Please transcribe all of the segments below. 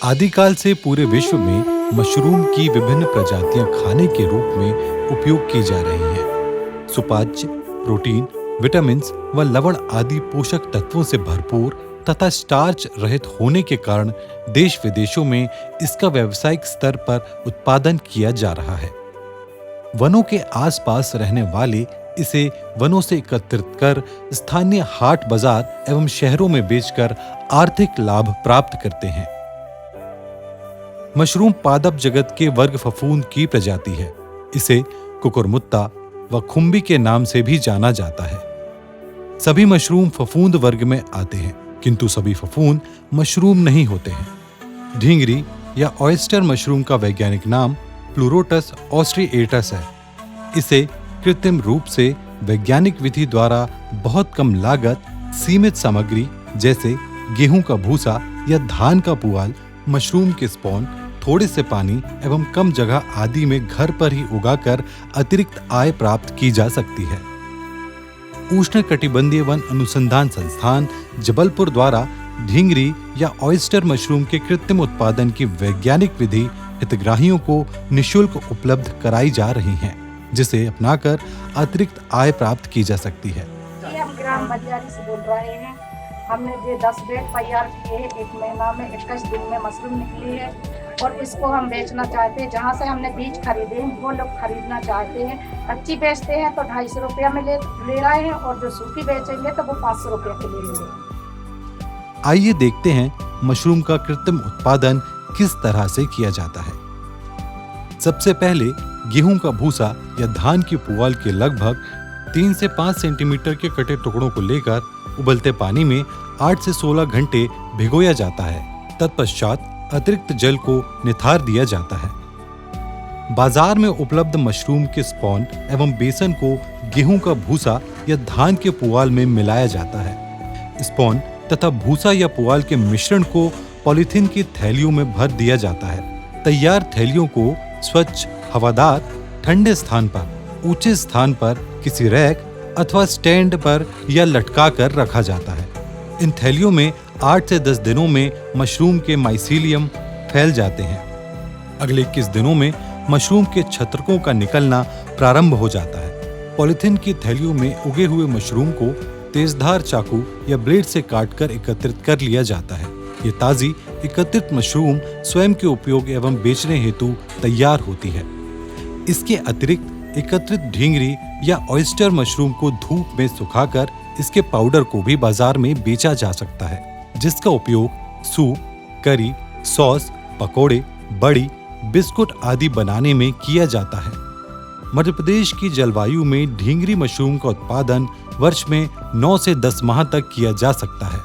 आदिकाल से पूरे विश्व में मशरूम की विभिन्न प्रजातियां खाने के रूप में उपयोग की जा रही हैं। सुपाच्य, प्रोटीन, विटामिन्स व लवण आदि पोषक तत्वों से भरपूर तथा स्टार्च रहित होने के कारण देश विदेशों में इसका व्यावसायिक स्तर पर उत्पादन किया जा रहा है। वनों के आसपास रहने वाले इसे वनों से एकत्रित कर स्थानीय हाट बाजार एवं शहरों में बेचकर आर्थिक लाभ प्राप्त करते हैं। मशरूम पादप जगत के वर्ग फफूंद की प्रजाति है। इसे कुकुरमुत्ता व खुम्बी के नाम से भी जाना जाता है। सभी मशरूम फफूंद वर्ग में आते हैं, किंतु सभी फफूंद मशरूम नहीं होते हैं। ढींगरी या ऑयस्टर मशरूम का वैज्ञानिक नाम प्लूरोटस ऑस्ट्रिएटस है। इसे कृत्रिम रूप से वैज्ञानिक विधि द्वारा बहुत कम लागत, सीमित सामग्री जैसे गेहूं का भूसा या धान का पुआल, मशरूम के स्पॉन, थोड़े से पानी एवं कम जगह आदि में घर पर ही उगाकर अतिरिक्त आय प्राप्त की जा सकती है। उष्णकटिबंधीय वन अनुसंधान संस्थान जबलपुर द्वारा ढींगरी या ऑयस्टर मशरूम के कृत्रिम उत्पादन की वैज्ञानिक विधि हितग्राहियों को निःशुल्क उपलब्ध कराई जा रही है, जिसे अपनाकर अतिरिक्त आय प्राप्त की जा सकती है। हम ग्राम बलियारी से बोल रहे हैं। हमने ये 10 बेड तैयार किए हैं। 1 महीना में 21 दिन में मशरूम निकली है और इसको हम बेचना चाहते हैं। जहाँ से हमने बीज खरीदे हैं वो लोग खरीदना चाहते हैं। कच्ची बेचते हैं तो 250 रुपया में ले रहे हैं और जो सूखी बेचेंगे तो वो 500 रुपया के ले लेंगे। आइए देखते हैं मशरूम का कृत्रिम उत्पादन किस तरह से किया जाता है। सबसे पहले गेहूं का भूसा या धान की पुआल के लगभग 3 से 5 सेंटीमीटर के कटे टुकड़ों को लेकर उबलते पानी में 8 से 16 घंटे भिगोया जाता है। तत्पश्चात अतिरिक्त जल को निथार दिया जाता है। बाजार में उपलब्ध मशरूम के स्पॉन एवं बेसन को गेहूं का भूसा या धान के पुआल में मिलाया जाता है। स्पॉन तथा भूसा या पुआल के मिश्रण को पॉलीथीन की थैलियों में भर दिया जाता है। तैयार थैलियों को स्वच्छ, हवादार, ठंडे स्थान पर, ऊंचे स्थान पर किसी रैक अथवा स्टैंड पर या लटका कर रखा जाता है। इन थैलियों में 8 से 10 दिनों में मशरूम के माइसीलियम फैल जाते हैं। अगले 21 दिनों में मशरूम के छत्रकों का निकलना प्रारंभ हो जाता है। पॉलीथीन की थैलियों में उगे हुए मशरूम को तेजधार चाकू या ब्लेड से काटकर एकत्रित कर लिया जाता है। ये ताजी एकत्रित मशरूम स्वयं के उपयोग एवं बेचने हेतु तैयार होती है। इसके अतिरिक्त एकत्रित ढींगरी या ऑयस्टर मशरूम को धूप में सुखाकर इसके पाउडर को भी बाजार में बेचा जा सकता है, जिसका उपयोग सूप, करी, सॉस, पकोड़े, बड़ी, बिस्कुट आदि बनाने में किया जाता है। मध्य प्रदेश की जलवायु में ढींगरी मशरूम का उत्पादन वर्ष में 9 से 10 माह तक किया जा सकता है।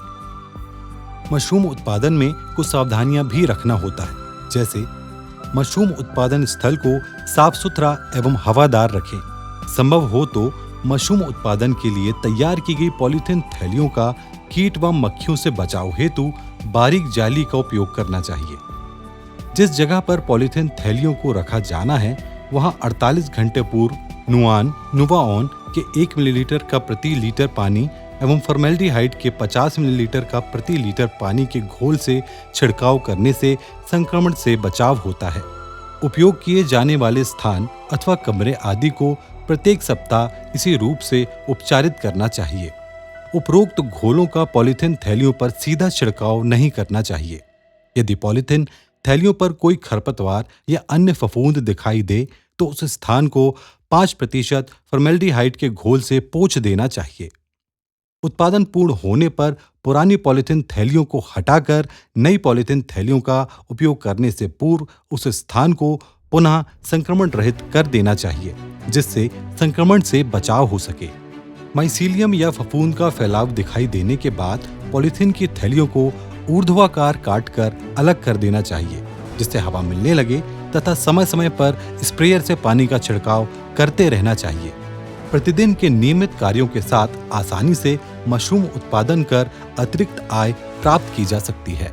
मशरूम उत्पादन में कुछ सावधानियां भी रखना होता है, जैसे मशरूम उत्पादन स्थल को साफ सुथरा एवं हवादार रखें। संभव हो तो मशरूम उत्पादन के लिए तैयार की गई पॉलीथीन थैलियों का कीट व मक्खियों से बचाव हेतु बारीक जाली का उपयोग करना चाहिए। जिस जगह पर पॉलीथीन थैलियों को रखा जाना है वहां 48 घंटे पूर्व नुवाऑन के 1 मिलीलीटर का प्रति लीटर पानी एवं फॉर्मेल्डिहाइड के 50 मिलीलीटर का प्रति लीटर पानी के घोल से छिड़काव करने से संक्रमण से बचाव होता है। उपयोग किए जाने वाले स्थान अथवा कमरे आदि को प्रत्येक सप्ताह इसी रूप से उपचारित करना चाहिए। उपरोक्त घोलों का पॉलीथीन थैलियों पर सीधा छिड़काव नहीं करना चाहिए। यदि पॉलीथीन थैलियों पर कोई खरपतवार या अन्य फफूंद दिखाई दे तो उस स्थान को 5% फॉर्मेल्डिहाइड के घोल से पोंछ देना चाहिए। उत्पादन पूर्ण होने पर पुरानी पॉलीथीन थैलियों को हटाकर नई पॉलीथीन थैलियों का उपयोग करने से पूर्व उस स्थान को पुनः संक्रमण रहित कर देना चाहिए, जिससे संक्रमण से बचाव हो सके। माइसीलियम या फफूंद का फैलाव दिखाई देने के बाद पॉलीथीन की थैलियों को ऊर्ध्वाकार काटकर अलग कर देना चाहिए, जिससे हवा मिलने लगे तथा समय समय पर स्प्रेयर से पानी का छिड़काव करते रहना चाहिए। प्रतिदिन के नियमित कार्यों के साथ आसानी से मशरूम उत्पादन कर अतिरिक्त आय प्राप्त की जा सकती है।